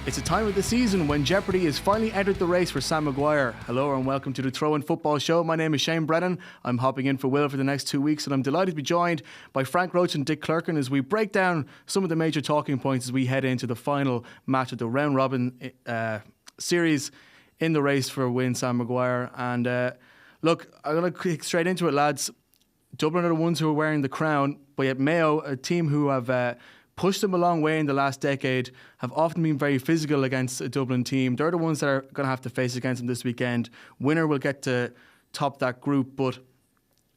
It's a time of the season when Jeopardy has finally entered the race for Sam Maguire. Hello and welcome to the Throw-In Football Show. My name is Shane Brennan. I'm hopping in for Will for the next 2 weeks, and I'm delighted to be joined by Frank Roche and Dick Clerkin as we break down some of the major talking points as we head into the final match of the round robin series in the race for win Sam Maguire. And look, I'm going to kick straight into it, lads. Dublin are the ones who are wearing the crown, but yet Mayo, a team who have pushed them a long way in the last decade, have often been very physical against a Dublin team. They're the ones that are going to have to face against them this weekend. Winner will get to top that group, but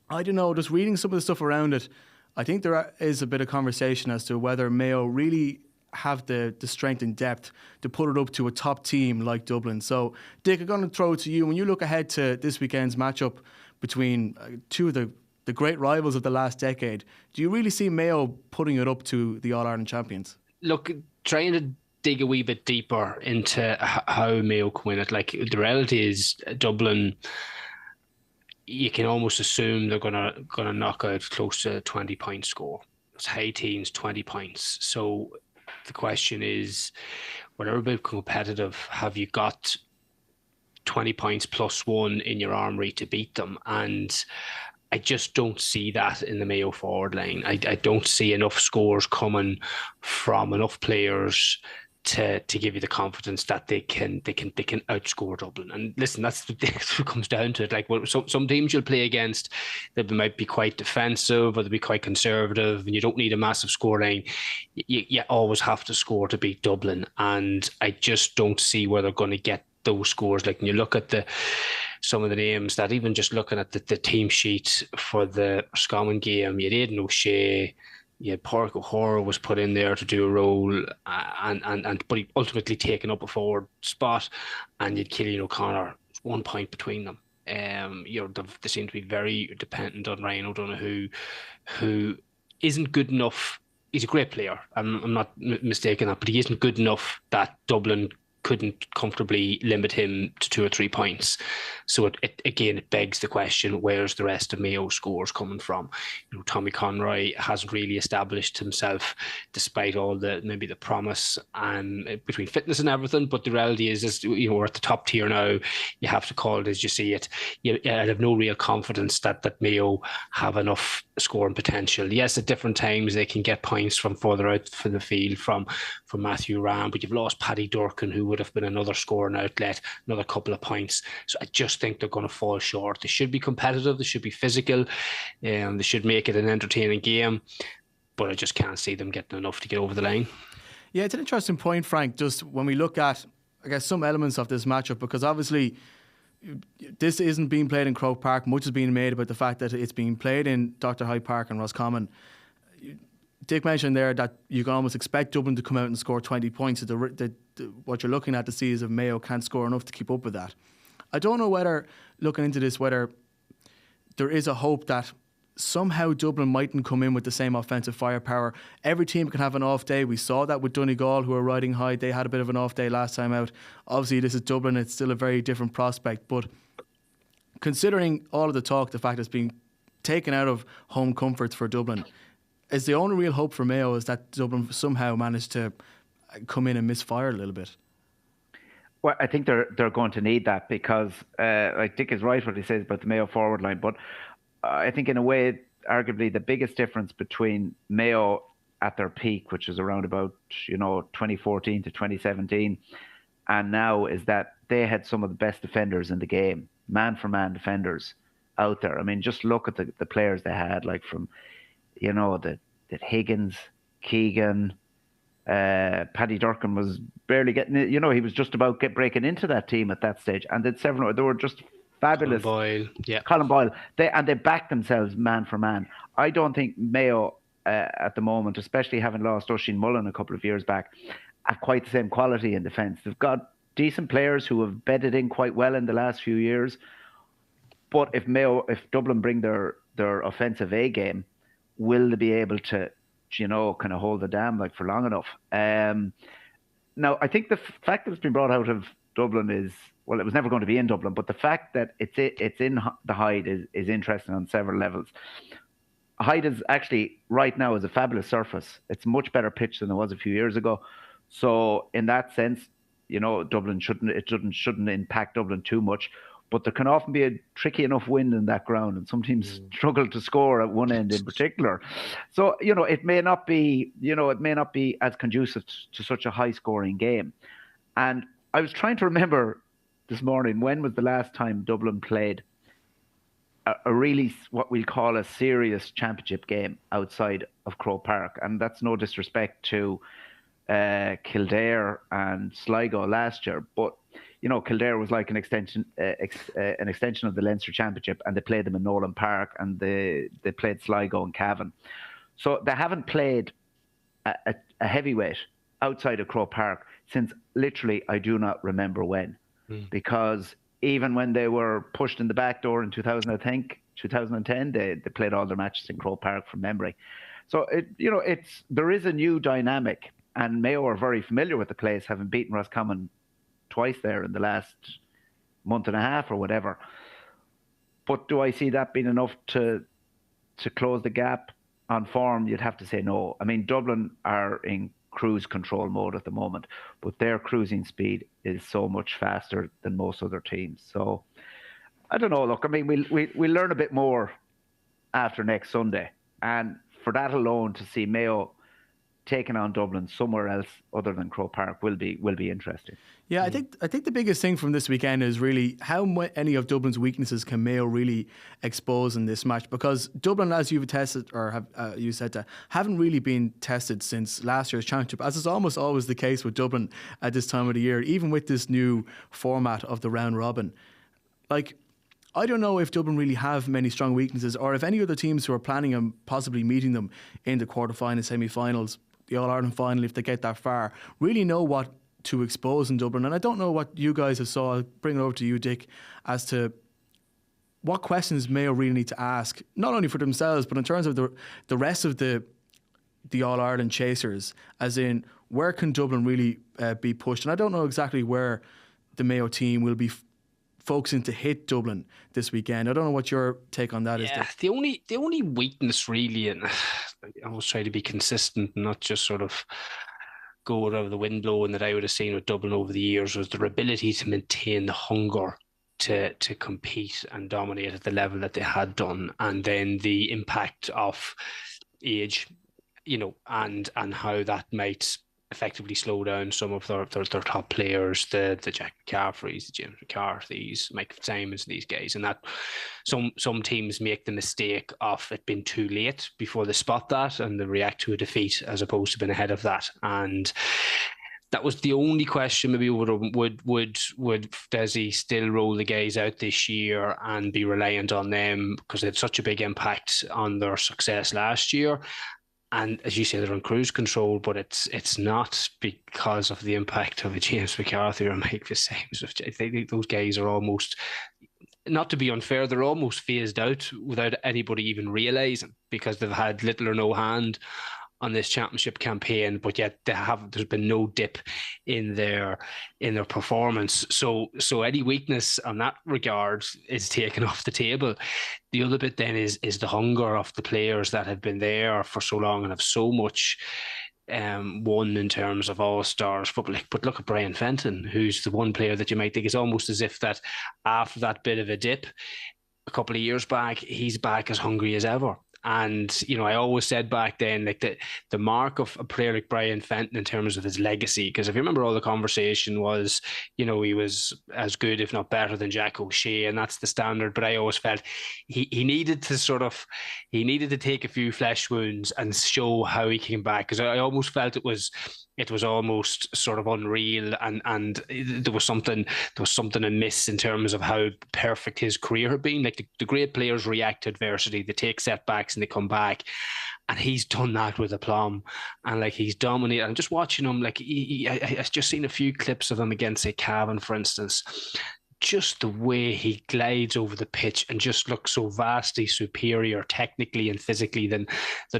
I don't know, just reading some of the stuff around it, I think there is a bit of conversation as to whether Mayo really have the strength and depth to put it up to a top team like Dublin. So, Dick, I'm going to throw it to you. When you look ahead to this weekend's matchup between two of the great rivals of the last decade, do you really see Mayo putting it up to the All-Ireland champions? Look, trying to dig a wee bit deeper into how Mayo can win it, like the reality is Dublin, you can almost assume they're gonna knock out close to a 20-point score. It's high teens, 20 points. So the question is, when everybody's competitive, have you got 20 points plus one in your armoury to beat them? And I just don't see that in the Mayo forward line. I don't see enough scores coming from enough players to give you the confidence that they can outscore Dublin. And listen, that's what it comes down to. Like, well, some teams you'll play against, they might be quite defensive or they'll be quite conservative, and you don't need a massive score line. You always have to score to beat Dublin, and I just don't see where they're going to get those scores. Like when you look at some of the names that, even just looking at the team sheet for the Scommon game, you had Aidan O'Shea, you had Pádraig O'Hara was put in there to do a role, but he ultimately taken up a forward spot, and you had Cillian O'Connor, 1 point between them. They seem to be very dependent on Ryan O'Donoghue, who isn't good enough. He's a great player, I'm not mistaken that, but he isn't good enough that Dublin couldn't comfortably limit him to 2 or 3 points. So it begs the question, where's the rest of Mayo's scores coming from? Tommy Conroy hasn't really established himself, despite all maybe the promise and between fitness and everything. But the reality is we're at the top tier now. You have to call it as you see it. I have no real confidence that Mayo have enough scoring potential. Yes, at different times they can get points from further out for the field from Matthew Ram, but you've lost Paddy Durcan, who would have been another scoring outlet, another couple of points. So I just think they're going to fall short. They should be competitive, they should be physical, they should make it an entertaining game, but I just can't see them getting enough to get over the line. Yeah, it's an interesting point, Frank, just when we look at, I guess, some elements of this matchup, because obviously this isn't being played in Croke Park. Much is being made about the fact that it's being played in Dr. Hyde Park and Roscommon. Dick mentioned there that you can almost expect Dublin to come out and score 20 points. What you're looking at to see is if Mayo can't score enough to keep up with that. I don't know whether, looking into this, whether there is a hope that somehow Dublin mightn't come in with the same offensive firepower. Every team can have an off day. We saw that with Donegal, who are riding high. They had a bit of an off day last time out. Obviously, this is Dublin. It's still a very different prospect. But considering all of the talk, the fact it's being taken out of home comforts for Dublin, is the only real hope for Mayo is that Dublin somehow managed to come in and misfire a little bit? Well, I think they're going to need that, because like Dick is right what he says about the Mayo forward line, but I think in a way, arguably the biggest difference between Mayo at their peak, which is around about 2014 to 2017, and now, is that they had some of the best defenders in the game, man-for-man defenders out there. I mean, just look at the players they had, like from that Higgins, Keegan, Paddy Durcan was barely getting it. He was just about breaking into that team at that stage, and then they were just fabulous. Colin Boyle. They backed themselves man for man. I don't think Mayo at the moment, especially having lost Oisin Mullen a couple of years back, have quite the same quality in defence. They've got decent players who have bedded in quite well in the last few years, but if Dublin bring their offensive A game, will they be able to, kind of hold the dam for long enough? Now, I think the fact that it's been brought out of Dublin is, well, it was never going to be in Dublin, but the fact that it's in the Hyde is interesting on several levels. Hyde is actually, right now, is a fabulous surface. It's a much better pitch than it was a few years ago. So in that sense, Dublin shouldn't impact Dublin too much. But there can often be a tricky enough wind in that ground, and some teams struggle to score at one end in particular. So it may not be as conducive to such a high-scoring game. And I was trying to remember this morning, when was the last time Dublin played a really what we'll call a serious championship game outside of Croke Park? And that's no disrespect to Kildare and Sligo last year, but Kildare was like an extension of the Leinster Championship, and they played them in Nolan Park, and they played Sligo and Cavan. So they haven't played a heavyweight outside of Croke Park since literally I do not remember when, because even when they were pushed in the back door in 2010, they played all their matches in Croke Park from memory. So there is a new dynamic, and Mayo are very familiar with the place, having beaten Roscommon twice there in the last month and a half or whatever. But do I see that being enough to close the gap on form? You'd have to say no. I mean, Dublin are in cruise control mode at the moment, but their cruising speed is so much faster than most other teams. So I don't know. Look, I mean, we'll learn a bit more after next Sunday, and for that alone, to see Mayo taking on Dublin somewhere else other than Croke Park will be interesting. Yeah, I think the biggest thing from this weekend is really how many of Dublin's weaknesses can Mayo really expose in this match, because Dublin, as you've tested or have you said that, haven't really been tested since last year's championship, as is almost always the case with Dublin at this time of the year, even with this new format of the round robin. Like, I don't know if Dublin really have many strong weaknesses, or if any other teams who are planning on possibly meeting them in the quarterfinals, semi-finals, the All-Ireland final, if they get that far, really know what to expose in Dublin. And I don't know what you guys have saw. I'll bring it over to you, Dick, as to what questions Mayo really need to ask, not only for themselves, but in terms of the rest of the All-Ireland chasers, as in, where can Dublin really be pushed? And I don't know exactly where the Mayo team will be focusing to hit Dublin this weekend. I don't know what your take on that is. Yeah, the only weakness really, and I always try to be consistent and not just sort of go wherever the wind blowing, that I would have seen with Dublin over the years, was their ability to maintain the hunger to compete and dominate at the level that they had done, and then the impact of age, and how that might effectively slow down some of their top players, the Jack McCaffreys, the James McCarthy's, Mike Fitzsimons, these guys, and that some teams make the mistake of it being too late before they spot that and they react to a defeat as opposed to being ahead of that. And that was the only question. Maybe would Desi still roll the guys out this year and be reliant on them because they had such a big impact on their success last year? And as you say, they're on cruise control, but it's not because of the impact of a James McCarthy or Mike Fitzsimons. I think those guys are almost, not to be unfair, they're almost phased out without anybody even realising, because they've had little or no hand on this championship campaign, but yet there's been no dip in their performance. So any weakness on that regard is taken off the table. The other bit then is the hunger of the players that have been there for so long and have so much won in terms of all-stars football. But look at Brian Fenton, who's the one player that you might think is almost as if that after that bit of a dip a couple of years back, he's back as hungry as ever. And, I always said back then, like the mark of a player like Brian Fenton in terms of his legacy, because if you remember, all the conversation was, he was as good, if not better, than Jack O'Shea, and that's the standard. But I always felt he needed to take a few flesh wounds and show how he came back, because I almost felt it was almost sort of unreal, and there was something amiss in terms of how perfect his career had been. Like the great players react to adversity, they take setbacks and they come back, and he's done that with aplomb, and like he's dominated. I'm just watching him, like I just seen a few clips of him against, say, Cavan, for instance. Just the way he glides over the pitch and just looks so vastly superior technically and physically than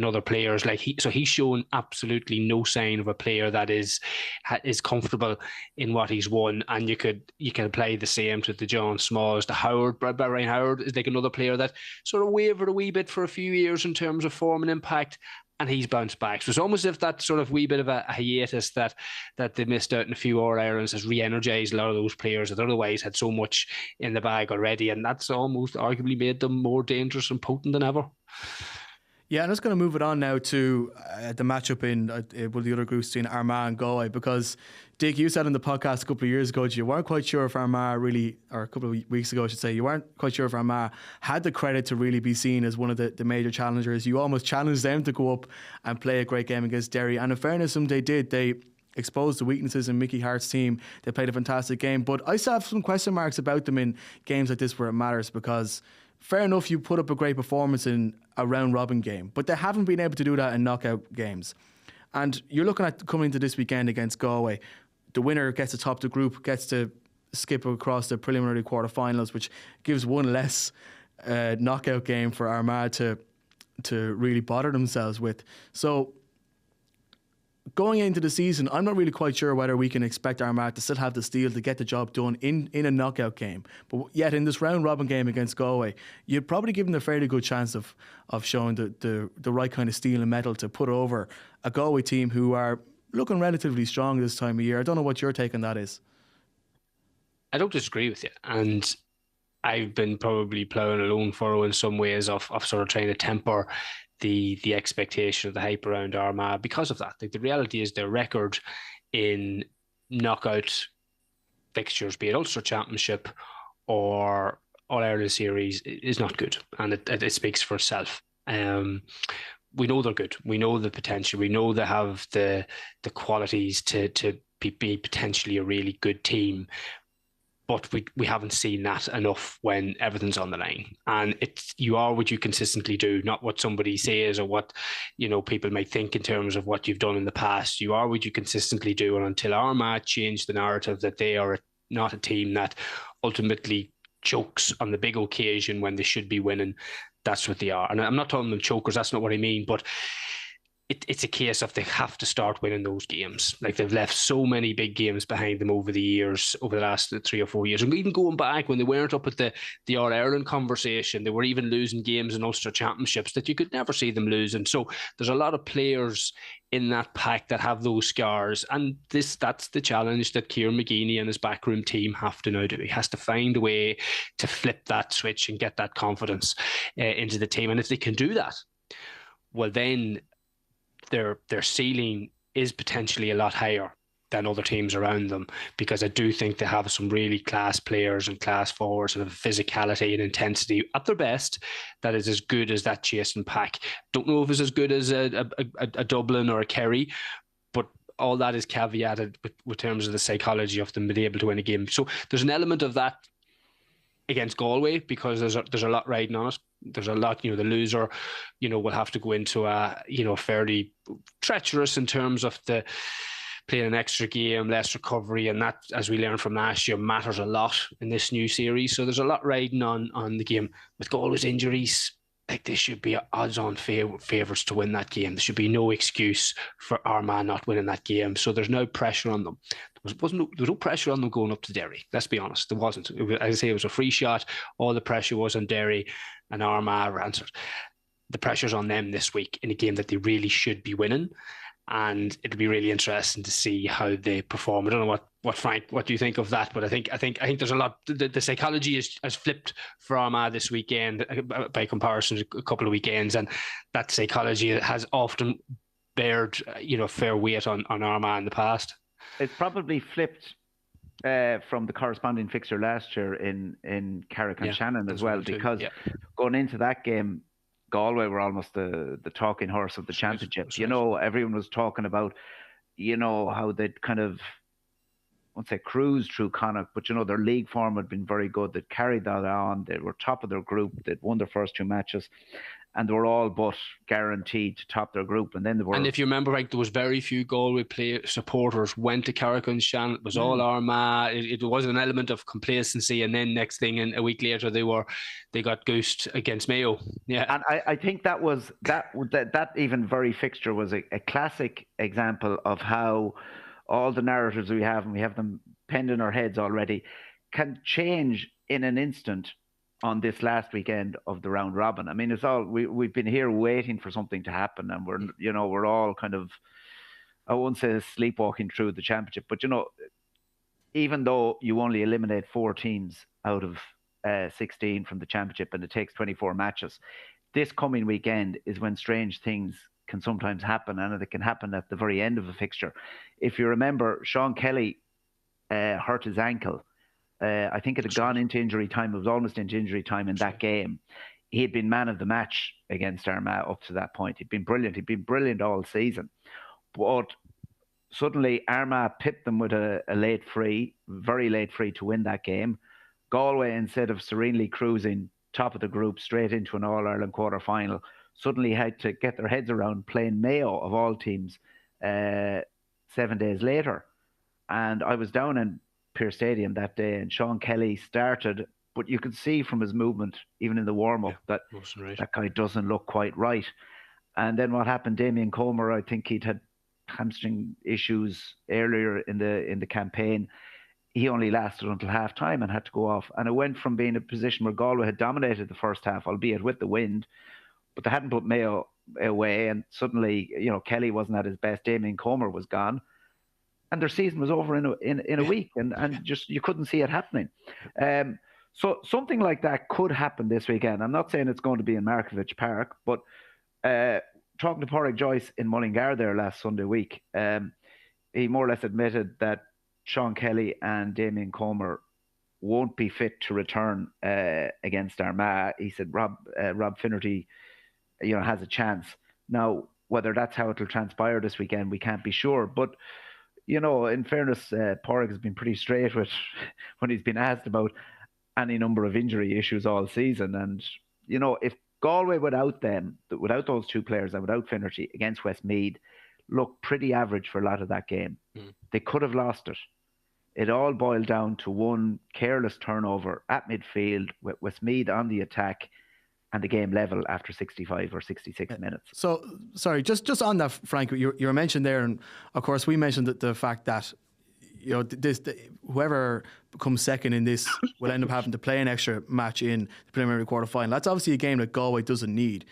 other players. Like he's shown absolutely no sign of a player that is comfortable in what he's won. And you can apply the same to the John Smalls, the Howard. Ryan Howard is like another player that sort of wavered a wee bit for a few years in terms of form and impact, and he's bounced back. So it's almost as if that sort of wee bit of a hiatus that they missed out in a few All-Irelands has re-energised a lot of those players that otherwise had so much in the bag already, and that's almost arguably made them more dangerous and potent than ever. Yeah, I'm just going to move it on now to the matchup in the other groups between Armagh and Galway, because Dick, you said on the podcast a couple of years ago that you weren't quite sure if Armagh really, or a couple of weeks ago I should say, you weren't quite sure if Armagh had the credit to really be seen as one of the major challengers. You almost challenged them to go up and play a great game against Derry, and in fairness, they did. They exposed the weaknesses in Mickey Hart's team. They played a fantastic game, but I still have some question marks about them in games like this where it matters, because fair enough, you put up a great performance in a round-robin game, but they haven't been able to do that in knockout games. And you're looking at coming into this weekend against Galway. The winner gets to top the group, gets to skip across the preliminary quarterfinals, which gives one less knockout game for Armagh to really bother themselves with. So going into the season, I'm not really quite sure whether we can expect Armagh to still have the steel to get the job done in a knockout game. But yet in this round-robin game against Galway, you'd probably give them a fairly good chance of showing the right kind of steel and metal to put over a Galway team who are looking relatively strong this time of year. I don't know what your take on that is. I don't disagree with you. And I've been probably ploughing a lone furrow in some ways of sort of trying to temper the expectation of the hype around Armagh because of that. Like, the reality is their record in knockout fixtures, be it Ulster Championship or All-Ireland Series, is not good, and it speaks for itself. We know they're good. We know the potential. We know they have the qualities to be potentially a really good team. But we haven't seen that enough when everything's on the line. And you are what you consistently do, not what somebody says or what people might think in terms of what you've done in the past. You are what you consistently do. And until Armagh change the narrative that they are not a team that ultimately chokes on the big occasion when they should be winning, that's what they are. And I'm not calling them chokers, that's not what I mean, but it's a case of they have to start winning those games. Like, they've left so many big games behind them over the years, over the last 3 or 4 years. And even going back when they weren't up at the All-Ireland conversation, they were even losing games in Ulster Championships that you could never see them losing. So there's a lot of players in that pack that have those scars. And that's the challenge that Kieran McGeeney and his backroom team have to now do. He has to find a way to flip that switch and get that confidence into the team. And if they can do that, well, then their ceiling is potentially a lot higher than other teams around them, because I do think they have some really class players and class forwards and have physicality and intensity at their best that is as good as that chasing pack. Don't know if it's as good as a Dublin or a Kerry, but all that is caveated with terms of the psychology of them being able to win a game. So there's an element of that against Galway, because there's a lot riding on it. There's a lot, the loser, will have to go into a, fairly treacherous in terms of the playing an extra game, less recovery, and that, as we learned from last year, matters a lot in this new series. So there's a lot riding on the game. With Galway's injuries, like, they should be odds-on favourites to win that game. There should be no excuse for Armagh not winning that game. So there's no pressure on them. There was no pressure on them going up to Derry. Let's be honest, there wasn't. As I say, it was a free shot. All the pressure was on Derry, and Armagh answered. The pressure's on them this week in a game that they really should be winning. And it'll be really interesting to see how they perform. I don't know what Frank, what do you think of that? But I think there's a lot. The psychology has flipped for Armagh this weekend by comparison to a couple of weekends, and that psychology has often bared fair weight on Armagh in the past. It's probably flipped from the corresponding fixture last year in Carrick and Shannon as well, because going into that game, Galway were almost the talking horse of the championship. Everyone was talking about, how they'd kind of, I won't say cruise through Connacht, but, their league form had been very good. They'd carried that on. They were top of their group. They'd won their first 2 matches. And they were all but guaranteed to top their group. And then they were. And if you remember, there was very few Galway supporters went to Carrick and Shannon. It was all Armagh. It was an element of complacency. And then next thing, and a week later, they got goosed against Mayo. Yeah. And I think that was that even very fixture was a classic example of how all the narratives we have, and we have them penned in our heads already, can change in an instant on this last weekend of the round robin. I mean, it's all we've been here waiting for something to happen, and we're all kind of, I won't say sleepwalking through the championship, but even though you only eliminate 4 teams out of 16 from the championship, and it takes 24 matches, this coming weekend is when strange things can sometimes happen, and it can happen at the very end of a fixture. If you remember, Sean Kelly hurt his ankle. I think it had gone into injury time. It was almost into injury time in that game. He had been man of the match against Armagh up to that point. He'd been brilliant. He'd been brilliant all season. But suddenly Armagh pipped them with a late free, very late free to win that game. Galway, instead of serenely cruising top of the group straight into an All-Ireland quarter-final, suddenly had to get their heads around playing Mayo, of all teams, 7 days later. And I was down in Pearse Stadium that day, and Sean Kelly started, but you could see from his movement, even in the warm-up, that guy doesn't look quite right. And then what happened, Damien Comer, I think he'd had hamstring issues earlier in the campaign. He only lasted until half-time and had to go off. And it went from being a position where Galway had dominated the first half, albeit with the wind, but they hadn't put Mayo away, and suddenly, Kelly wasn't at his best. Damien Comer was gone, and their season was over in a week, and just you couldn't see it happening. So something like that could happen this weekend. I'm not saying it's going to be in Markievicz Park, but talking to Pádraig Joyce in Mullingar there last Sunday week, he more or less admitted that Sean Kelly and Damien Comer won't be fit to return against Armagh. He said Rob Finnerty, has a chance. Now, whether that's how it'll transpire this weekend, we can't be sure. But in fairness, Pádraig has been pretty straight with when he's been asked about any number of injury issues all season. And, if Galway without those 2 players and without Finnerty against Westmeath looked pretty average for a lot of that game, they could have lost it. It all boiled down to one careless turnover at midfield with Westmeath on the attack, and the game level after 65 or 66 minutes. So, sorry, just on that, Frank, you were mentioned there, and of course we mentioned the fact that whoever becomes second in this will end up having to play an extra match in the preliminary quarter-final. That's obviously a game that Galway doesn't need.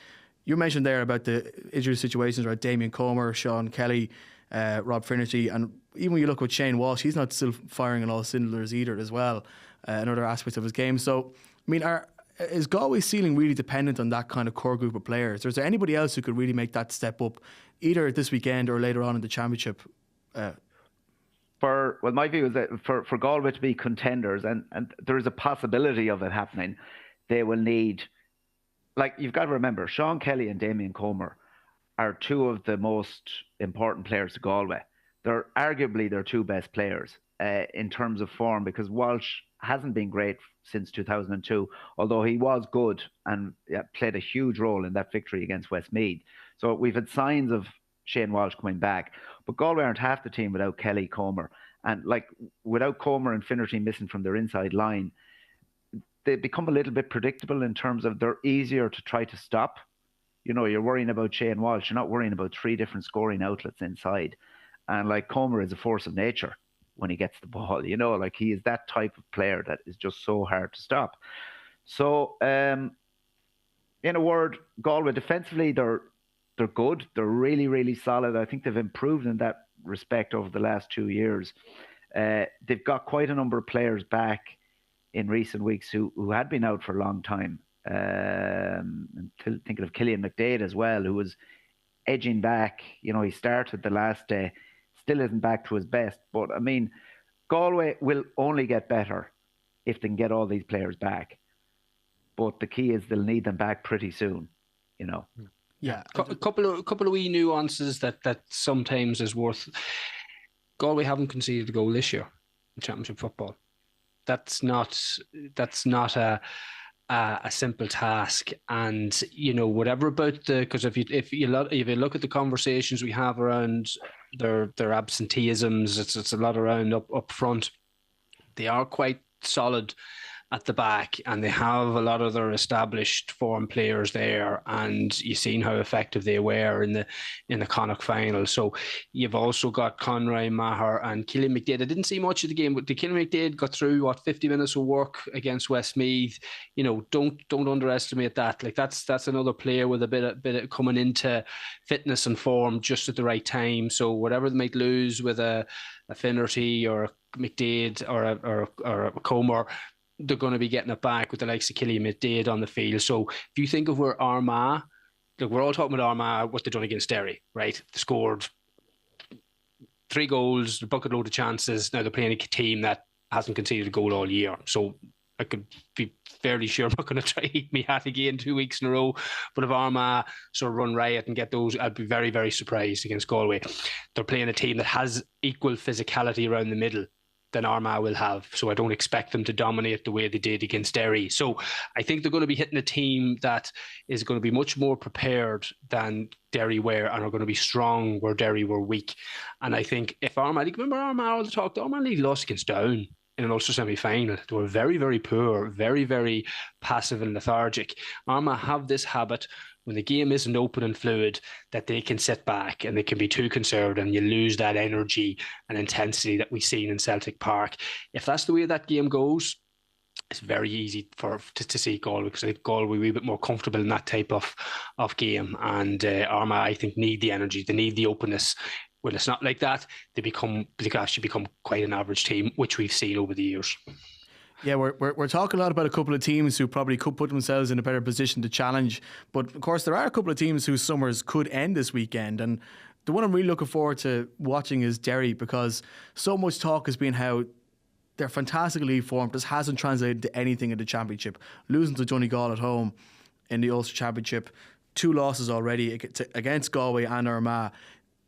You mentioned there about the injury situations around Damien Comer, Sean Kelly, Rob Finnerty, and even when you look with Shane Walsh, he's not still firing on all cylinders either as well, in other aspects of his game. So, I mean, is Galway's ceiling really dependent on that kind of core group of players? Or is there anybody else who could really make that step up, either this weekend or later on in the championship? My view is that for Galway to be contenders, and there is a possibility of it happening, they will need, you've got to remember, Sean Kelly and Damien Comer are 2 of the most important players to Galway. They're arguably their 2 best players in terms of form, because Walsh hasn't been great since 2002, although he was good and played a huge role in that victory against Westmeath. So we've had signs of Shane Walsh coming back, but Galway aren't half the team without Kelly, Comer, and without Comer and Finnerty missing from their inside line, they become a little bit predictable in terms of they're easier to try to stop. You're worrying about Shane Walsh, you're not worrying about 3 different scoring outlets inside, and Comer is a force of nature when he gets the ball. He is that type of player that is just so hard to stop. So, in a word, Galway defensively, they're good. They're really, really solid. I think they've improved in that respect over the last 2 years. They've got quite a number of players back in recent weeks who had been out for a long time. I'm thinking of Killian McDade as well, who was edging back. He started the last day, still isn't back to his best. But, I mean, Galway will only get better if they can get all these players back. But the key is they'll need them back pretty soon, Yeah, a couple of wee nuances that sometimes is worth. Galway haven't conceded a goal this year in Championship football. That's not a simple task, and whatever about because if you look at the conversations we have around their absenteeisms, it's a lot around up front. They are quite solid at the back, and they have a lot of their established form players there, and you've seen how effective they were in the Connacht final. So you've also got Conroy, Maher, and Killian McDaid. I didn't see much of the game, but the Killian McDaid got through 50 minutes of work against Westmeath. Don't underestimate that. Like that's another player with a bit of coming into fitness and form just at the right time. So whatever they might lose with a Finnerty or a McDaid or a Comer, they're going to be getting it back with the likes of Killian McDaid on the field. So if you think of where Armagh, look, we're all talking about Armagh, what they've done against Derry, right? They scored 3 goals, a bucket load of chances. Now they're playing a team that hasn't conceded a goal all year. So I could be fairly sure I'm not going to try to eat me hat again 2 weeks in a row. But if Armagh sort of run riot and get those, I'd be very, very surprised against Galway. They're playing a team that has equal physicality around the middle than Armagh will have. So I don't expect them to dominate the way they did against Derry. So I think they're going to be hitting a team that is going to be much more prepared than Derry were and are going to be strong where Derry were weak. And I think if Armagh, remember Armagh all the talk, Armagh League lost against Down in an Ulster semi-final. They were very, very poor, very, very passive and lethargic. Armagh have this habit when the game isn't open and fluid that they can sit back and they can be too conservative and you lose that energy and intensity that we've seen in Celtic Park. If that's the way that game goes, it's very easy to see Galway, because I think Galway will be a bit more comfortable in that type of game. And Armagh, I think, need the energy. They need the openness. When it's not like that, they actually become quite an average team, which we've seen over the years. Yeah, we're talking a lot about a couple of teams who probably could put themselves in a better position to challenge. But of course, there are a couple of teams whose summers could end this weekend. And the one I'm really looking forward to watching is Derry, because so much talk has been how they're fantastically formed. This hasn't translated to anything in the Championship. Losing to Donegal at home in the Ulster Championship, 2 losses already against Galway and Armagh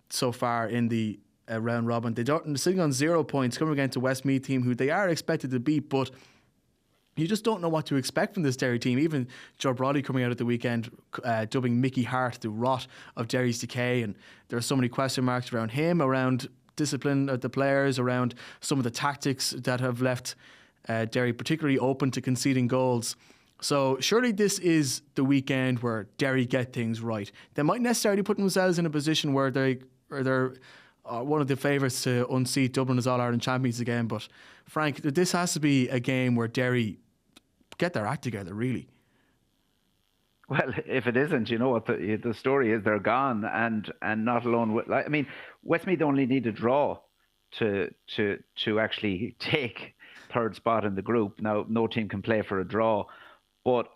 so far in the round robin. They're sitting on 0 points, coming against a Westmeath team who they are expected to beat, but you just don't know what to expect from this Derry team. Even Joe Brody coming out at the weekend, dubbing Mickey Hart the rot of Derry's decay, and there are so many question marks around him, around discipline of the players, around some of the tactics that have left Derry particularly open to conceding goals. So surely this is the weekend where Derry get things right. They might necessarily put themselves in a position where they're one of the favourites to unseat Dublin as All-Ireland champions again. But Frank, this has to be a game where Derry get their act together, really. Well, if it isn't, you know what the story is, they're gone, and not alone. I mean, Westmeath only need a draw to actually take third spot in the group. Now, no team can play for a draw, but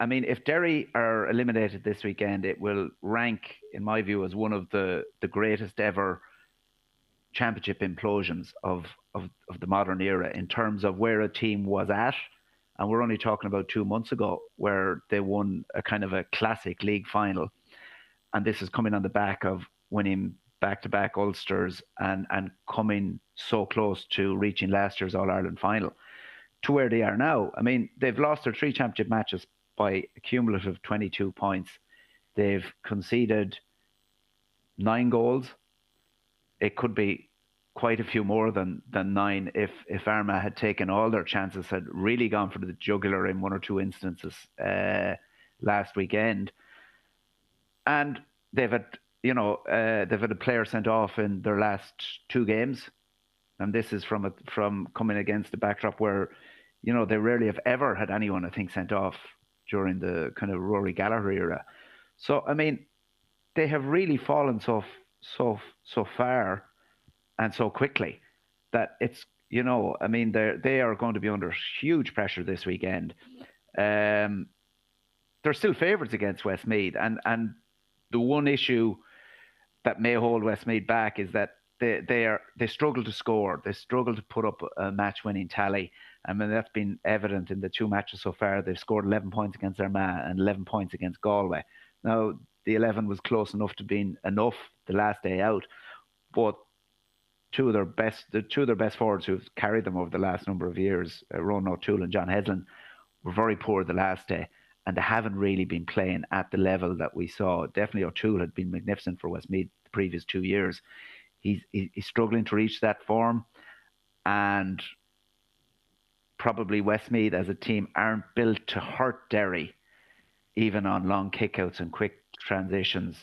I mean, if Derry are eliminated this weekend, it will rank, in my view, as one of the greatest ever championship implosions of the modern era in terms of where a team was at. And we're only talking about 2 months ago where they won a kind of a classic league final. And this is coming on the back of winning back-to-back Ulsters and coming so close to reaching last year's All-Ireland final to where they are now. I mean, they've lost their 3 championship matches by a cumulative 22 points. They've conceded 9 goals. It could be quite a few more than 9 if Armagh had taken all their chances, had really gone for the jugular in 1 or 2 instances last weekend. And they've had a player sent off in their last 2 games, and this is from coming against the backdrop where, you know, they rarely have ever had anyone, I think, sent off during the kind of Rory Gallagher era. So I mean, they have really fallen so far and so quickly that it's, you know, I mean, they are going to be under huge pressure this weekend. They're still favourites against Westmeath, and the one issue that may hold Westmeath back is that they struggle to score. They struggle to put up a match-winning tally. I mean, that's been evident in the 2 matches so far. They've scored 11 points against Armagh and 11 points against Galway. Now, the 11 was close enough to being enough the last day out, but the two of their best forwards who've carried them over the last number of years, Ronan O'Toole and John Heslin, were very poor the last day, and they haven't really been playing at the level that we saw. Definitely O'Toole had been magnificent for Westmeath the previous 2 years. He's struggling to reach that form, and probably Westmeath as a team aren't built to hurt Derry, even on long kickouts and quick transitions,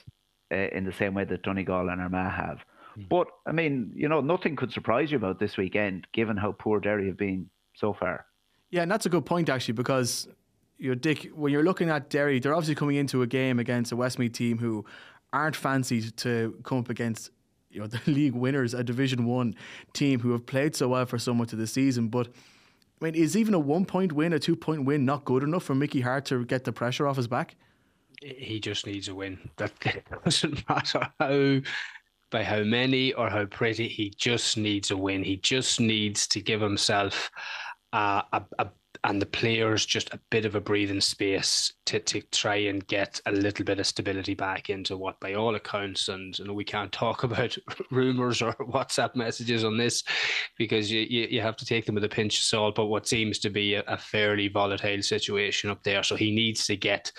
in the same way that Donegal and Armagh have. But, I mean, nothing could surprise you about this weekend, given how poor Derry have been so far. Yeah, and that's a good point, actually, because, Dick, when you're looking at Derry, they're obviously coming into a game against a Westmeath team who aren't fancied to come up against the league winners, a Division 1 team who have played so well for so much of the season. But, I mean, is even a 1-point win, a 2-point win not good enough for Mickey Hart to get the pressure off his back? He just needs a win. That doesn't matter by how many or how pretty. He just needs a win. He just needs to give himself and the players just a bit of a breathing space to try and get a little bit of stability back into what, by all accounts, and we can't talk about rumours or WhatsApp messages on this because you have to take them with a pinch of salt, but what seems to be a fairly volatile situation up there. So he needs to get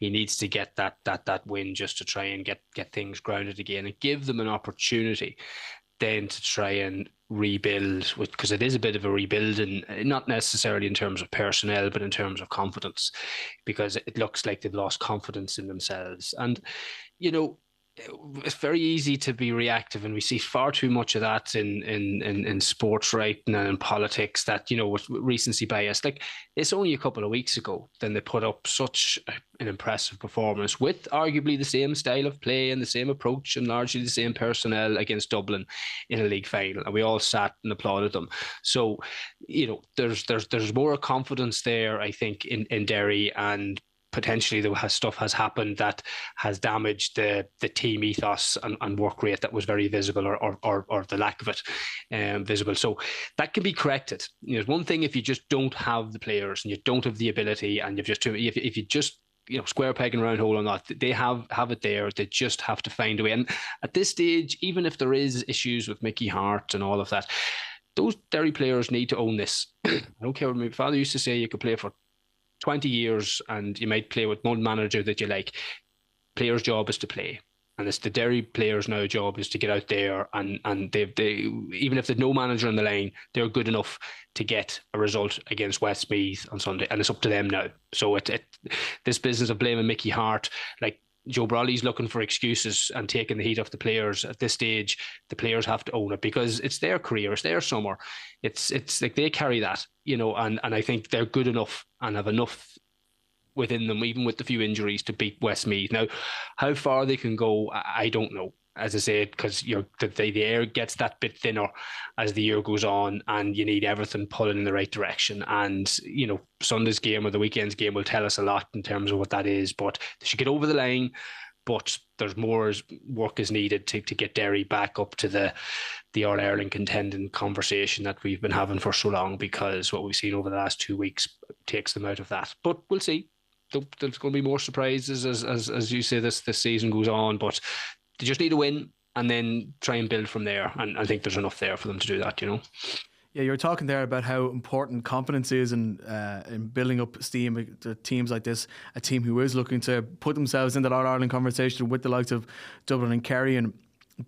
that win just to try and get things grounded again and give them an opportunity then to try and rebuild, because it is a bit of a rebuild, and not necessarily in terms of personnel, but in terms of confidence, because it looks like they've lost confidence in themselves. And, it's very easy to be reactive, and we see far too much of that in sports writing and in politics that, with recency bias. Like, it's only a couple of weeks ago then they put up such an impressive performance with arguably the same style of play and the same approach and largely the same personnel against Dublin in a league final, and we all sat and applauded them. So, there's more confidence there, I think, in Derry, and potentially stuff has happened that has damaged the team ethos and work rate that was very visible, or the lack of it visible. So that can be corrected. It's one thing if you just don't have the players and you don't have the ability, and if you just square peg and round hole or not, they have it there. They just have to find a way. And at this stage, even if there is issues with Mickey Hart and all of that, those Derry players need to own this. I don't care what my father used to say, you could play for 20 years and you might play with one manager that you like. Players' job is to play, and it's the Derry players' now job is to get out there and they even if there's no manager on the line, they're good enough to get a result against Westmeath on Sunday, and it's up to them now. So this business of blaming Mickey Hart, like, Joe Brolly's looking for excuses and taking the heat off the players. At this stage, the players have to own it because it's their career, it's their summer. It's like they carry that, and I think they're good enough and have enough within them, even with the few injuries, to beat Westmeath. Now, how far they can go, I don't know. As I said, because the air gets that bit thinner as the year goes on, and you need everything pulling in the right direction. And Sunday's game or the weekend's game will tell us a lot in terms of what that is. But they should get over the line. But there's more work is needed to get Derry back up to the All-Ireland contending conversation that we've been having for so long, because what we've seen over the last 2 weeks takes them out of that. But we'll see. There's going to be more surprises as you say this season goes on, but they just need a win and then try and build from there. And I think there's enough there for them to do that, Yeah, you're talking there about how important confidence is in building up steam to teams like this, a team who is looking to put themselves in that All-Ireland conversation with the likes of Dublin and Kerry. And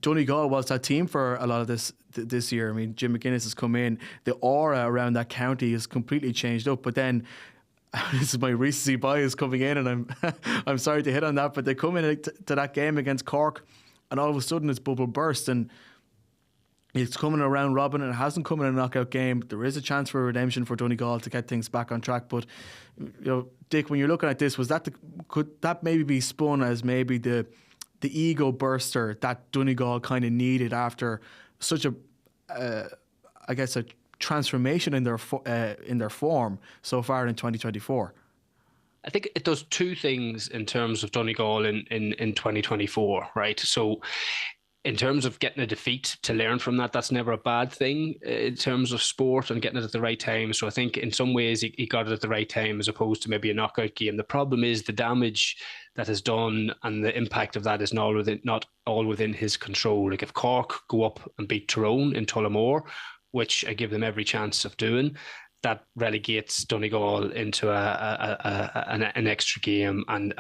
Donegal was that team for a lot of this year. I mean, Jim McGuinness has come in. The aura around that county has completely changed up. But then, this is my recency bias coming in, and I'm sorry to hit on that, but they come in to that game against Cork, and all of a sudden it's bubble burst, and it's coming around robin, and it hasn't come in a knockout game. There is a chance for redemption for Donegal to get things back on track. But Dick, when you're looking at this, could that maybe be spun as maybe the ego burster that Donegal kind of needed after such a transformation in their form so far in 2024? I think it does two things in terms of Donegal in 2024, right? So in terms of getting a defeat, to learn from that's never a bad thing in terms of sport and getting it at the right time. So I think in some ways he got it at the right time as opposed to maybe a knockout game. The problem is the damage that is done and the impact of that is not all within his control. Like if Cork go up and beat Tyrone in Tullamore, which I give them every chance of doing, that relegates Donegal into an extra game, and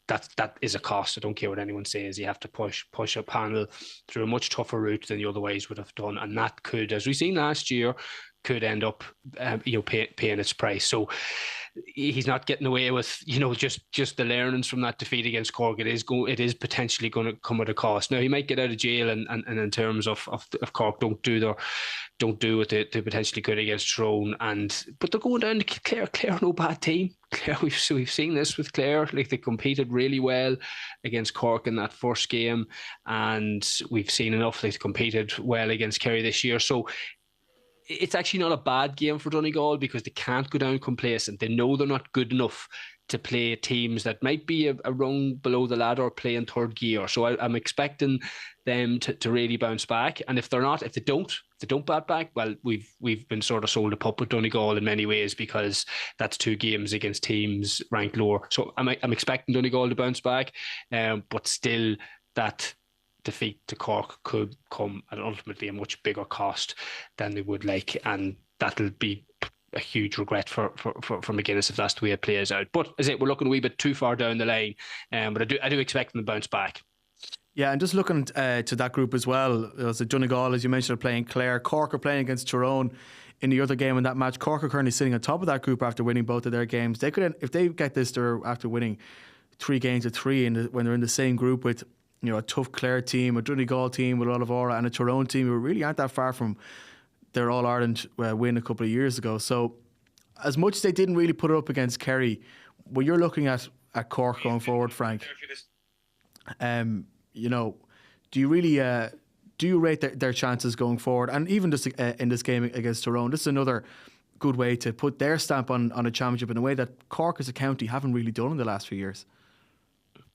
that is a cost. I don't care what anyone says. You have to push a panel through a much tougher route than you otherwise would have done, and that could, as we've seen last year, could end up paying its price. So he's not getting away with just the learnings from that defeat against Cork. It is potentially going to come at a cost. Now he might get out of jail, and in terms of Cork don't do what they potentially could against Tyrone, but they're going down to Clare. Clare, no bad team. Clare, we've seen this with Clare. Like, they competed really well against Cork in that first game, and we've seen enough. They competed well against Kerry this year. So it's actually not a bad game for Donegal, because they can't go down complacent. They know they're not good enough to play teams that might be a rung below the ladder, play in third gear. So I'm expecting them to really bounce back. And if they don't bat back, well, we've been sort of sold a pup with Donegal in many ways, because that's 2 games against teams ranked lower. So I'm expecting Donegal to bounce back, but still that defeat to Cork could come at ultimately a much bigger cost than they would like, and that'll be a huge regret for McGuinness if that's the way it plays out. But as I say, we're looking a wee bit too far down the line, but I do expect them to bounce back. Yeah, and just looking to that group as well, Donegal, as you mentioned, are playing Clare. Cork are playing against Tyrone in the other game in that match. Cork are currently sitting on top of that group after winning both of their games. They could, if they get this, they're after winning 3 games of 3 when they're in the same group with a tough Clare team, a Donegal team with a lot of aura, and a Tyrone team who really aren't that far from their All-Ireland win a couple of years ago. So as much as they didn't really put it up against Kerry, when you're looking at Cork going forward, Frank, do you really do you rate their chances going forward? And even just in this game against Tyrone, this is another good way to put their stamp on a championship in a way that Cork as a county haven't really done in the last few years.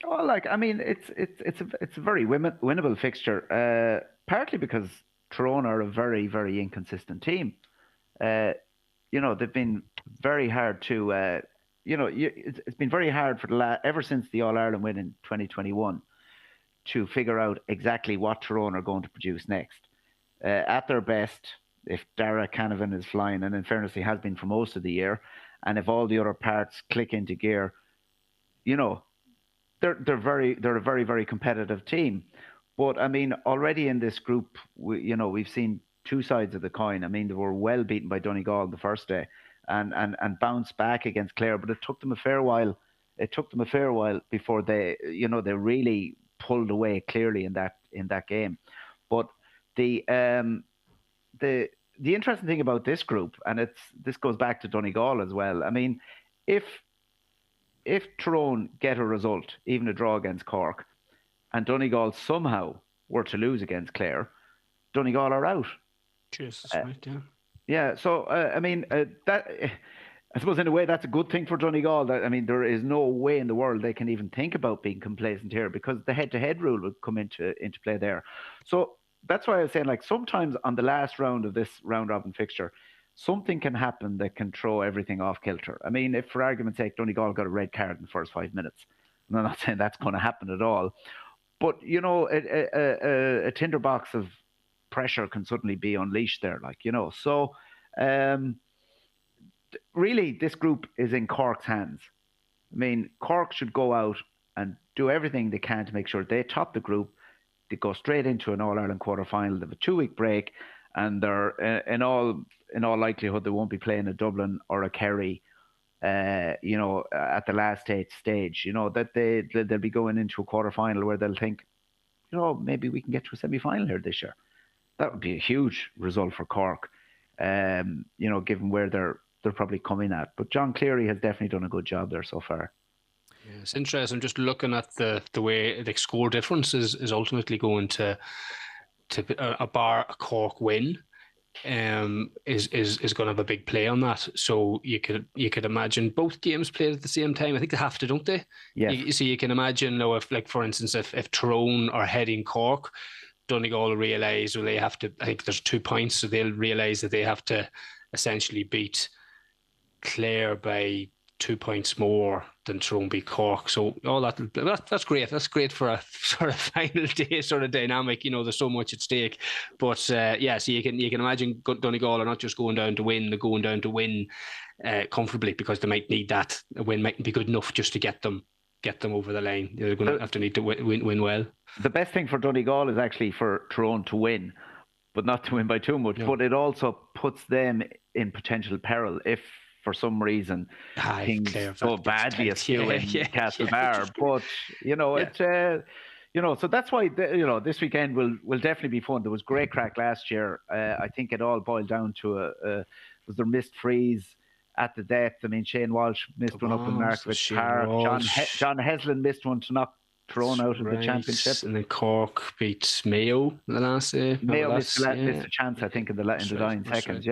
Well, it's a very winnable fixture, partly because Tyrone are a very, very inconsistent team. They've been very hard to, it's been very hard for ever since the All-Ireland win in 2021 to figure out exactly what Tyrone are going to produce next. At their best, if Dara Canavan is flying, and in fairness, he has been for most of the year, and if all the other parts click into gear, they're a very, very competitive team. But I mean, already in this group, we've seen 2 sides of the coin. I mean, they were well beaten by Donegal the first day, and bounced back against Clare. But it took them a fair while. Before they really pulled away clearly in that game. But the interesting thing about this group, and this goes back to Donegal as well. I mean, if Tyrone get a result, even a draw against Cork, and Donegal somehow were to lose against Clare, Donegal are out. Cheers, that's right, yeah. Yeah, so that, I suppose in a way that's a good thing for Donegal. There is no way in the world they can even think about being complacent here, because the head-to-head rule would come into play there. So that's why I was saying, like, sometimes on the last round of this round-robin fixture, something can happen that can throw everything off kilter. I mean, if for argument's sake Donegal got a red card in the first 5 minutes, and I'm not saying that's going to happen at all, but a tinderbox of pressure can suddenly be unleashed there, So really, this group is in Cork's hands. I mean, Cork should go out and do everything they can to make sure they top the group. They go straight into an All-Ireland quarter-final. They have a 2-week break, and they're in all likelihood they won't be playing a Dublin or a Kerry, at the last stage. That they'll be going into a quarter-final where they'll think, maybe we can get to a semi-final here this year. That would be a huge result for Cork, given where they're probably coming at. But John Cleary has definitely done a good job there so far. Yeah, it's interesting. Just looking at the way the score difference is ultimately going to a bar a Cork win, is going to have a big play on that. So you could imagine both games played at the same time. I think they have to, don't they? Yeah. So you can imagine, if, like, for instance, if Tyrone are heading Cork, Donegal will realise they have to. I think there's 2 points, so they'll realise that they have to essentially beat Clare by 2 points more than Tyrone beat Cork. So that's great. That's great for a sort of final day sort of dynamic. There's so much at stake. But so you can imagine Donegal are not just going down to win; they're going down to win comfortably, because they might need that. A win mightn't be good enough just to get them over the line. They're going to have to need to win well. The best thing for Donegal is actually for Tyrone to win, but not to win by too much. No. But it also puts them in potential peril if, for some reason, things go badly askew in Castlebar. But so that's why this weekend will definitely be fun. There was great crack last year. I think it all boiled down to was there missed freeze at the death. I mean, Shane Walsh missed one up in Markievicz Park. John Heslin missed one to knock Tyrone out of the championship. And then Cork beat Mayo the last day. Mayo missed a chance, I think, in the dying seconds.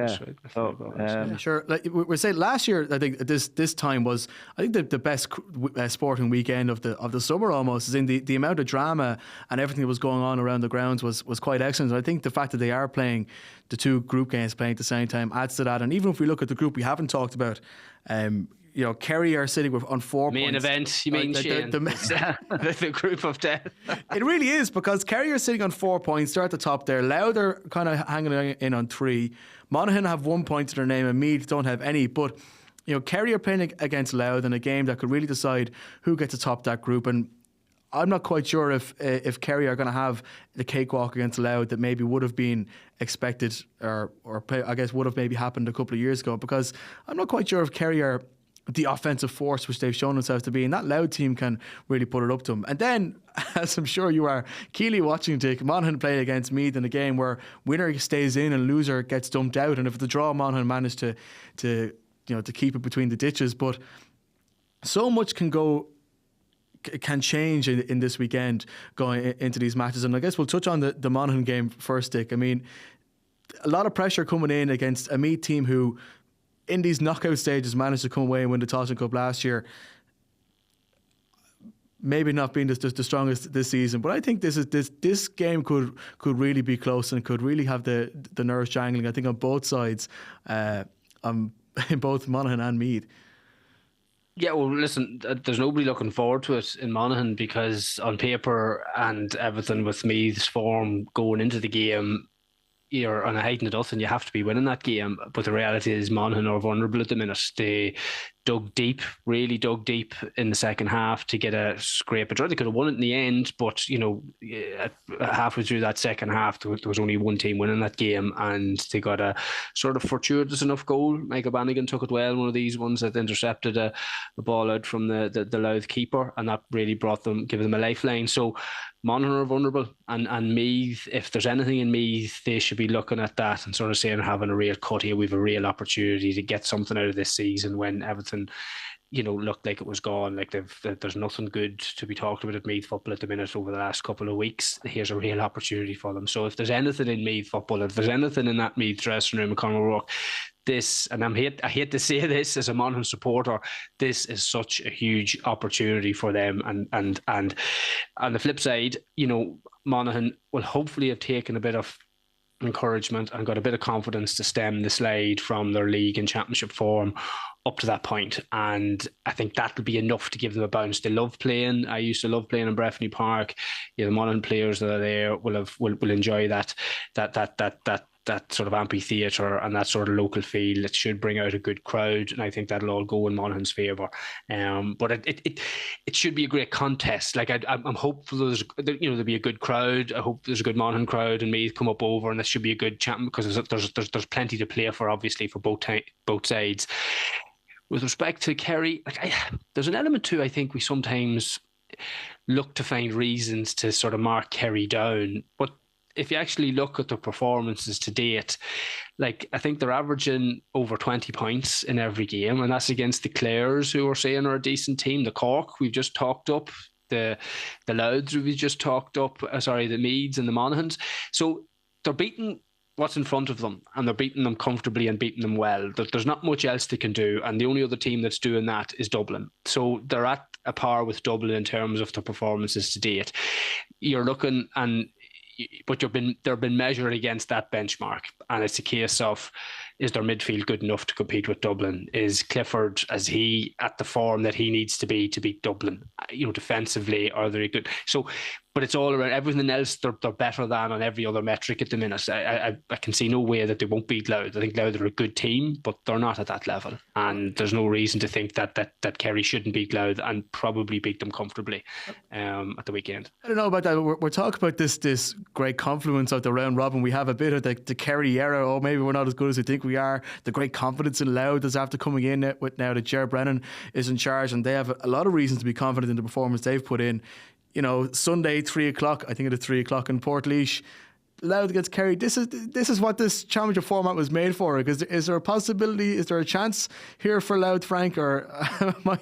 Sure. Like we say, last year, I think this time was, I think, the best sporting weekend of the summer almost. Is in the amount of drama and everything that was going on around the grounds was quite excellent. And I think the fact that they are playing the two group games playing at the same time adds to that. And even if we look at the group we haven't talked about, Kerry are sitting on 4 points. Main event, you mean, Shane? The group of death. It really is, because Kerry are sitting on 4 points. They're at the top there. Louth are kind of hanging in on 3. Monaghan have 1 point to their name, and Meath don't have any. But Kerry are playing against Louth in a game that could really decide who gets atop that group. And I'm not quite sure if Kerry are going to have the cakewalk against Louth that maybe would have been expected, or I guess would have maybe happened a couple of years ago, because I'm not quite sure if Kerry are the offensive force which they've shown themselves to be, and that Louth team can really put it up to them. And then, as I'm sure you are keenly watching, Dick, Monaghan play against Meath in a game where winner stays in and loser gets dumped out, and if it's a draw, Monaghan managed to keep it between the ditches. But so much can change in this weekend going into these matches, and I guess we'll touch on the Monaghan game first, Dick. I mean, a lot of pressure coming in against a Meath team who, in these knockout stages, managed to come away and win the Tailteann Cup last year. Maybe not being the strongest this season, but I think this game could really be close and could really have the nerves jangling, I think, on both sides, in both Monaghan and Meath. Yeah, well, listen, there's nobody looking forward to it in Monaghan, because on paper and everything with Meath's form going into the game, you're on a heightened dust and you have to be winning that game. But the reality is Monaghan are vulnerable at the minute. They really dug deep in the second half to get a scrape. They could have won it in the end, but halfway through that second half, there was only one team winning that game, and they got a sort of fortuitous enough goal. Michael Bannigan took it well, one of these ones that intercepted a ball out from the Louth keeper, and that really gave them a lifeline. So Monaghan are vulnerable, and Meath, if there's anything in Meath, they should be looking at that and sort of saying, having a real cut here, we've a real opportunity to get something out of this season when everything looked like it was gone. Like there's nothing good to be talked about at Meath football at the minute over the last couple of weeks. Here's a real opportunity for them. So if there's anything in Meath football, if there's anything in that Meath dressing room, Conor O'Rourke, this, and I hate to say this as a Monaghan supporter, this is such a huge opportunity for them. And on the flip side, Monaghan will hopefully have taken a bit of encouragement and got a bit of confidence to stem the slide from their league and championship form up to that point, and I think that'll be enough to give them a bounce. They love playing. I used to love playing in Breffni Park. The Monaghan players that are there will enjoy that sort of amphitheatre and that sort of local feel. It should bring out a good crowd, and I think that'll all go in Monaghan's favour. But it should be a great contest. Like I'm hopeful there'll be a good crowd. I hope there's a good Monaghan crowd and Meath come up over, and this should be a good champ, because there's plenty to play for, obviously, for both sides. With respect to Kerry, there's an element too, I think we sometimes look to find reasons to sort of mark Kerry down, but if you actually look at the performances to date, I think they're averaging over 20 points in every game, and that's against the Clares, who are saying are a decent team. The Cork, we've just talked up. The Louths, we've just talked up. The Meads and the Monaghans. So they're beating what's in front of them, and they're beating them comfortably and beating them well. There's not much else they can do, and the only other team that's doing that is Dublin. So they're at a par with Dublin in terms of their performances to date. You're looking, but they've been measured against that benchmark, and it's a case of, is their midfield good enough to compete with Dublin? Is Clifford, as he at the form that he needs to beat Dublin? Defensively, are they good? So but it's all around everything else. They're better than on every other metric at the minute. I can see no way that they won't beat Louth. I think Louth are a good team, but they're not at that level, and there's no reason to think that Kerry shouldn't beat Louth and probably beat them comfortably at the weekend. I don't know about that. We're talking about this great confluence of the round robin. We have a bit of the Kerry era. Oh, maybe we're not as good as we think we are. The great confidence in Louth is after coming in with now that Shane Brennan is in charge, and they have a lot of reasons to be confident in the performance they've put in. You know, Sunday 3 o'clock. I think it is 3 o'clock in Portlaoise. Louth against Kerry. This is what this championship format was made for. Is there a possibility? Is there a chance here for Louth, Frank? Or I'll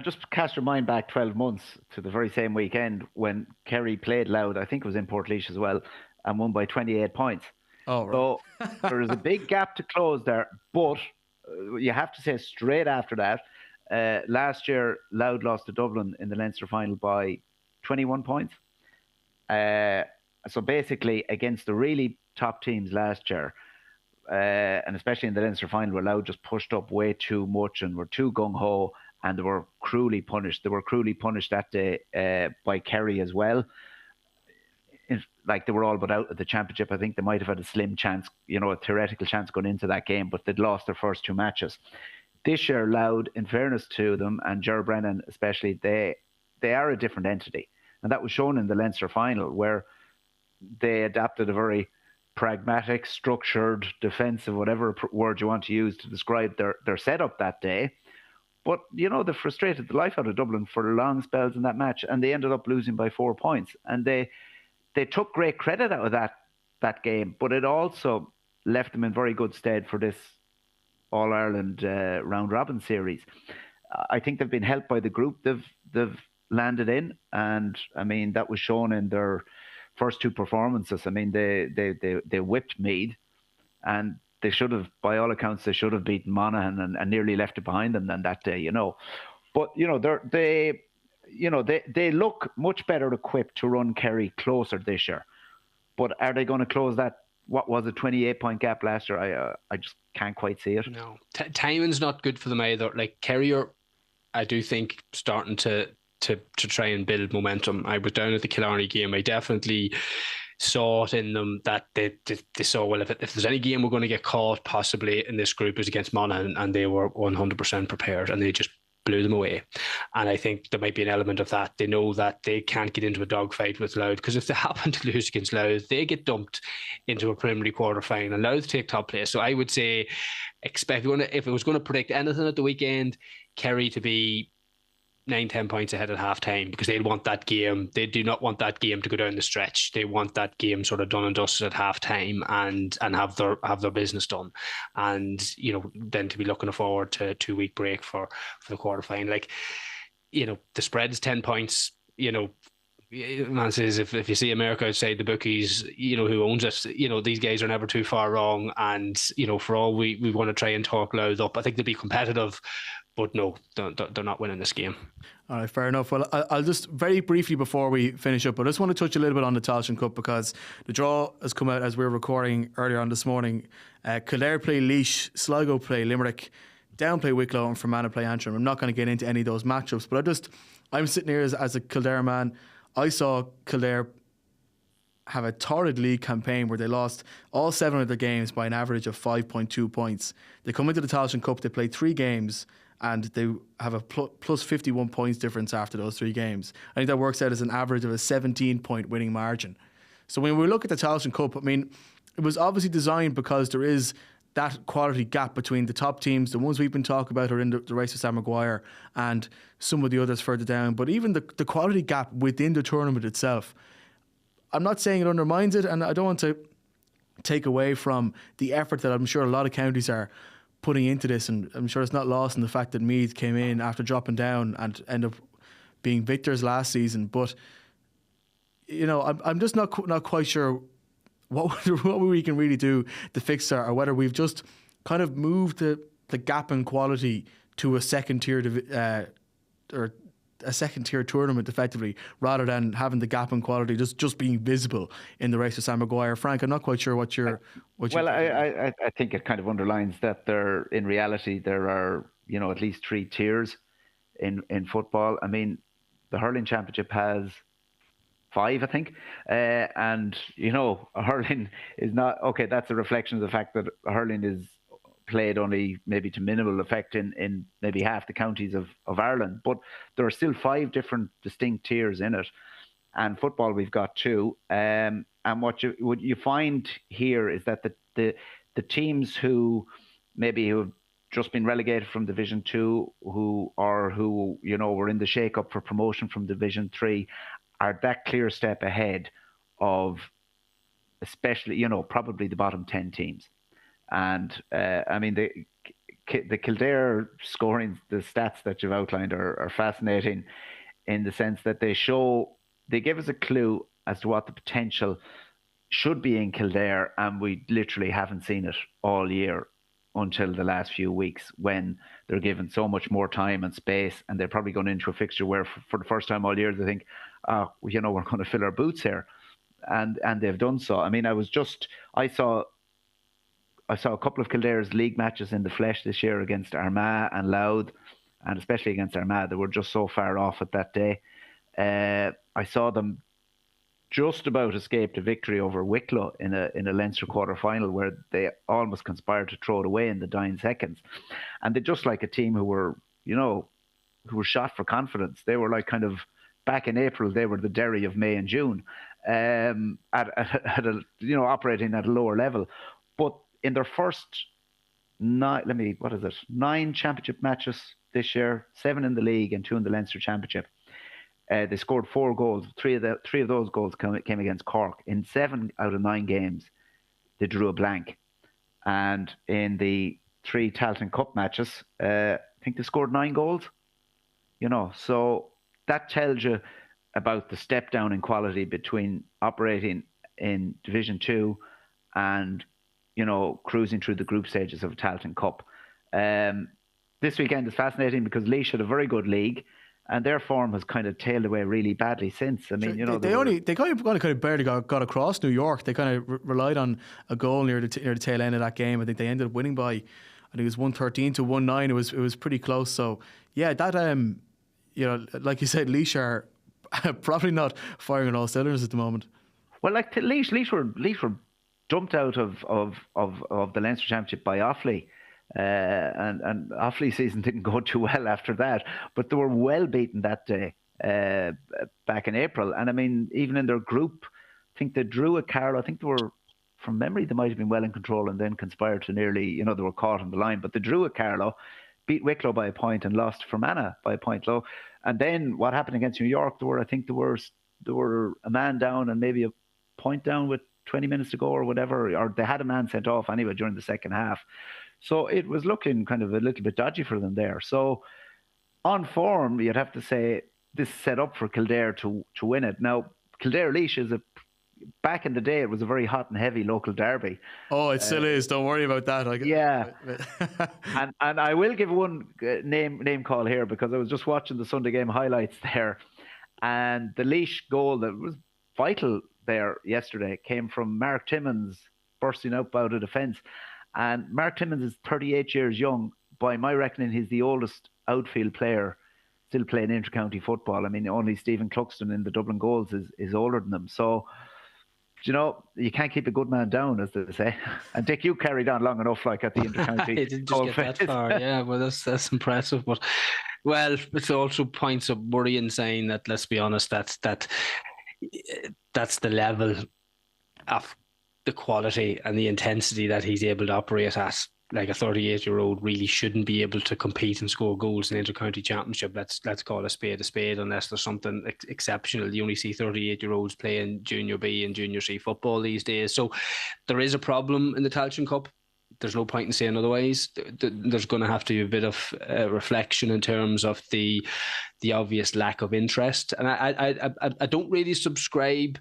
just cast your mind back 12 months to the very same weekend when Kerry played Louth. I think it was in Portlaoise as well, and won by 28 points. Oh, right. So there is a big gap to close there. But you have to say straight after that. Last year, Louth lost to Dublin in the Leinster final by 21 points. So basically, against the really top teams last year, and especially in the Leinster final, where Louth just pushed up way too much and were too gung-ho, and they were cruelly punished. They were cruelly punished that day by Kerry as well. Like, they were all but out of the championship. I think they might have had a slim chance, a theoretical chance going into that game, but they'd lost their first two matches. This year, Louth, in fairness to them, and Shane Brennan especially, they are a different entity. And that was shown in the Leinster final, where they adapted a very pragmatic, structured, defensive, whatever word you want to use to describe their setup that day. But, they frustrated the life out of Dublin for long spells in that match, and they ended up losing by 4 points. And they took great credit out of that game, but it also left them in very good stead for this All-Ireland round-robin series. I think they've been helped by the group they've landed in, and I mean that was shown in their first two performances. I mean they whipped Meath, and they should have, by all accounts, they should have beaten Monaghan and nearly left it behind them than that day. But they look much better equipped to run Kerry closer this year. But are they going to close that? What was a 28-point gap last year? I just can't quite see it. No, timing's not good for them either. Like, Kerry are, I do think, starting to try and build momentum. I was down at the Killarney game. I definitely saw it in them that they saw, well, if there's any game we're going to get caught possibly in this group is against Monaghan, and they were 100% prepared, and they just blew them away. And I think there might be an element of that. They know that they can't get into a dogfight with Louth, because if they happen to lose against Louth, they get dumped into a preliminary quarter final, and Louth take top place. So I would say, expect, if it was going to predict anything at the weekend, Kerry to be 9-10 points ahead at half time, because they'll want that game. They do not want that game to go down the stretch. They want that game sort of done and dusted at half time and have their business done. And, then to be looking forward to a 2-week break for the quarter final. Like, the spread is 10 points. Man says if you see America outside the bookies, who owns it, these guys are never too far wrong. And, for all we want to try and talk Louth up, I think they'll be competitive. But no, they're not winning this game. All right, fair enough. Well, I'll just very briefly before we finish up, I just want to touch a little bit on the Tailteann Cup, because the draw has come out as we were recording earlier on this morning. Kildare play Laois, Sligo play Limerick, Down play Wicklow, and Fermanagh play Antrim. I'm not going to get into any of those matchups, but I'm sitting here as a Kildare man. I saw Kildare have a torrid league campaign where they lost all 7 of their games by an average of 5.2 points. They come into the Tailteann Cup, they play 3 games, and they have a plus 51 points difference after those 3 games. I think that works out as an average of a 17-point winning margin. So when we look at the Tailteann Cup, I mean, it was obviously designed because there is that quality gap between the top teams. The ones we've been talking about are in the race with Sam Maguire and some of the others further down. But even the quality gap within the tournament itself, I'm not saying it undermines it, and I don't want to take away from the effort that I'm sure a lot of counties are putting into this, and I'm sure it's not lost in the fact that Meath came in after dropping down and ended up being victors last season. But I'm just not quite sure what we can really do to fix that, or whether we've just kind of moved the gap in quality to a second tier or a second tier tournament effectively, rather than having the gap in quality just being visible in the race with Sam Maguire. Frank, I'm not quite sure what you're. I think it kind of underlines that in reality there are at least 3 tiers in football. I mean, The hurling championship has 5, I think. And, hurling is not, okay, that's a reflection of the fact that hurling is played only maybe to minimal effect in maybe half the counties of Ireland. But there are still 5 different distinct tiers in it. And football, we've got 2. And what you find here is that the teams who have just been relegated from Division 2, who were in the shake-up for promotion from Division 3, are that clear step ahead of, especially, probably the bottom 10 teams. And the Kildare scoring, the stats that you've outlined are fascinating, in the sense that they give us a clue as to what the potential should be in Kildare, and we literally haven't seen it all year until the last few weeks, when they're given so much more time and space, and they're probably going into a fixture where for the first time all year they think, we're going to fill our boots here, and they've done so. I mean, I saw a couple of Kildare's league matches in the flesh this year against Armagh and Louth, and especially against Armagh. They were just so far off at that day. I saw them just about escape to victory over Wicklow in a Leinster quarter-final, where they almost conspired to throw it away in the dying seconds. And they're just like a team who were shot for confidence. They were like, kind of, back in April, they were the Derry of May and June, operating at a lower level. But in their first 9 championship matches this year, 7 in the league and 2 in the Leinster Championship, they scored 4 goals. 3 of those goals came against Cork. In 7 out of 9 games, they drew a blank. And in the 3 Tailteann Cup matches, I think they scored 9 goals. So that tells you about the step down in quality between operating in Division 2 and, cruising through the group stages of Tailteann Cup. This weekend is fascinating because Laois had a very good league, and their form has kind of tailed away really badly since. I mean, they kind of barely got across New York. They kind of relied on a goal near the tail end of that game. I think they ended up winning by, I think it was 113 to 19. It was pretty close. So yeah, that like you said, Laois are probably not firing on all cylinders at the moment. Well, like Laois were dumped out of the Leinster Championship by Offaly. And Offaly's season didn't go too well after that, but they were well beaten that day back in April. And I mean, even in their group, I think they drew a Carlow. I think they were, from memory, they might have been well in control and then conspired to nearly, they were caught on the line. But they drew a Carlow, beat Wicklow by a point, and lost Fermanagh by a point. Low. And then what happened against New York? They were a man down and maybe a point down with 20 minutes to go or whatever, or they had a man sent off anyway during the second half. So it was looking kind of a little bit dodgy for them there. So on form, you'd have to say this is set up for Kildare to win it. Now, Kildare-Laois is back in the day, it was a very hot and heavy local derby. Oh, it still is. Don't worry about that. Yeah. and I will give one name call here, because I was just watching the Sunday game highlights there. And the Laois goal that was vital there yesterday came from Mark Timmins bursting out of defence. And Mark Timmins is 38 years young. By my reckoning, he's the oldest outfield player still playing inter-county football. I mean, only Stephen Cluxton in the Dublin Goals is older than him. So, you can't keep a good man down, as they say. And Dick, you carried on long enough, like, at the inter-county. It didn't just get that far. Yeah, well, that's impressive. But, well, it also points up worrying, saying that, let's be honest, that's the level of the quality and the intensity that he's able to operate at. Like, a 38-year-old really shouldn't be able to compete and score goals in inter-county championship. Let's call a spade, unless there's something exceptional. You only see 38-year-olds playing Junior B and Junior C football these days. So there is a problem in the Tailteann Cup. There's no point in saying otherwise. There's going to have to be a bit of reflection in terms of the obvious lack of interest. And I don't really subscribe.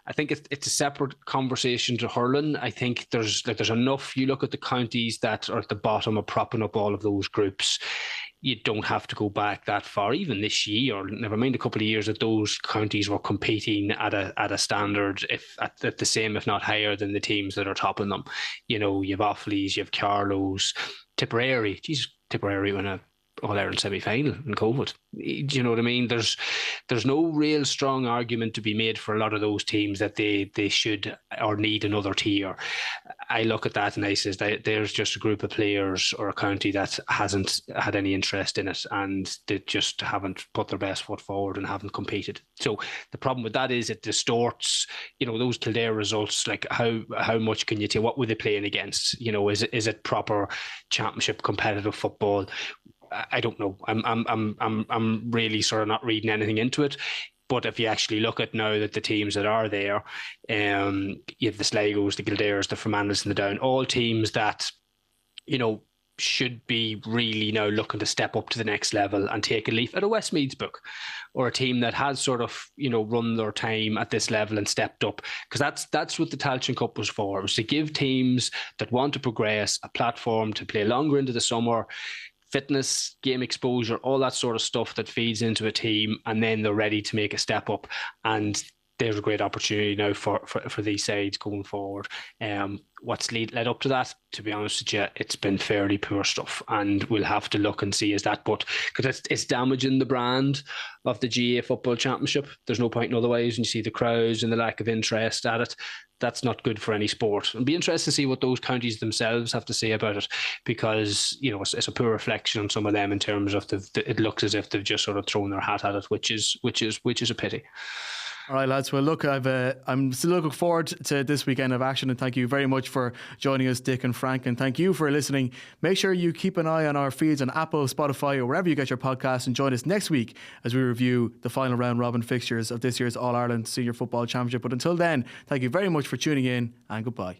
I think it's a separate conversation to hurling. I think there's enough. You look at the counties that are at the bottom of propping up all of those groups. You don't have to go back that far. Even this year, never mind a couple of years, that those counties were competing at a standard, if at the same, if not higher, than the teams that are topping them. You have Offaly's, you have Carlow's, Tipperary. Tipperary win a All-Ireland semi-final in COVID. Do you know what I mean? There's no real strong argument to be made for a lot of those teams that they should or need another tier. I look at that and I says that there's just a group of players or a county that hasn't had any interest in it, and they just haven't put their best foot forward and haven't competed. So the problem with that is it distorts, those Kildare results. Like how much can you tell? What were they playing against? Is it proper championship competitive football? I don't know. I'm really sort of not reading anything into it. But if you actually look at now that the teams that are there, you have the Sligos, the Kildares, the Fermanagh and the Down, all teams that, should be really now looking to step up to the next level and take a leaf at a Westmeath's book, or a team that has sort of, run their time at this level and stepped up. Because that's what the Tailteann Cup was for. It was to give teams that want to progress a platform to play longer into the summer, fitness, game exposure, all that sort of stuff that feeds into a team, and then they're ready to make a step up. And there's a great opportunity now for these sides going forward. What's led up to that, to be honest with you, it's been fairly poor stuff, and we'll have to look and see is that, but because it's damaging the brand of the GA Football Championship. There's no point in otherwise, and you see the crowds and the lack of interest at it. That's not good for any sport. It'll be interesting to see what those counties themselves have to say about it, because it's a poor reflection on some of them in terms of it looks as if they've just sort of thrown their hat at it, which is a pity. All right, lads. Well, look, I'm still looking forward to this weekend of action, and thank you very much for joining us, Dick and Frank, and thank you for listening. Make sure you keep an eye on our feeds on Apple, Spotify, or wherever you get your podcasts, and join us next week as we review the final round robin fixtures of this year's All-Ireland Senior Football Championship. But until then, thank you very much for tuning in, and goodbye.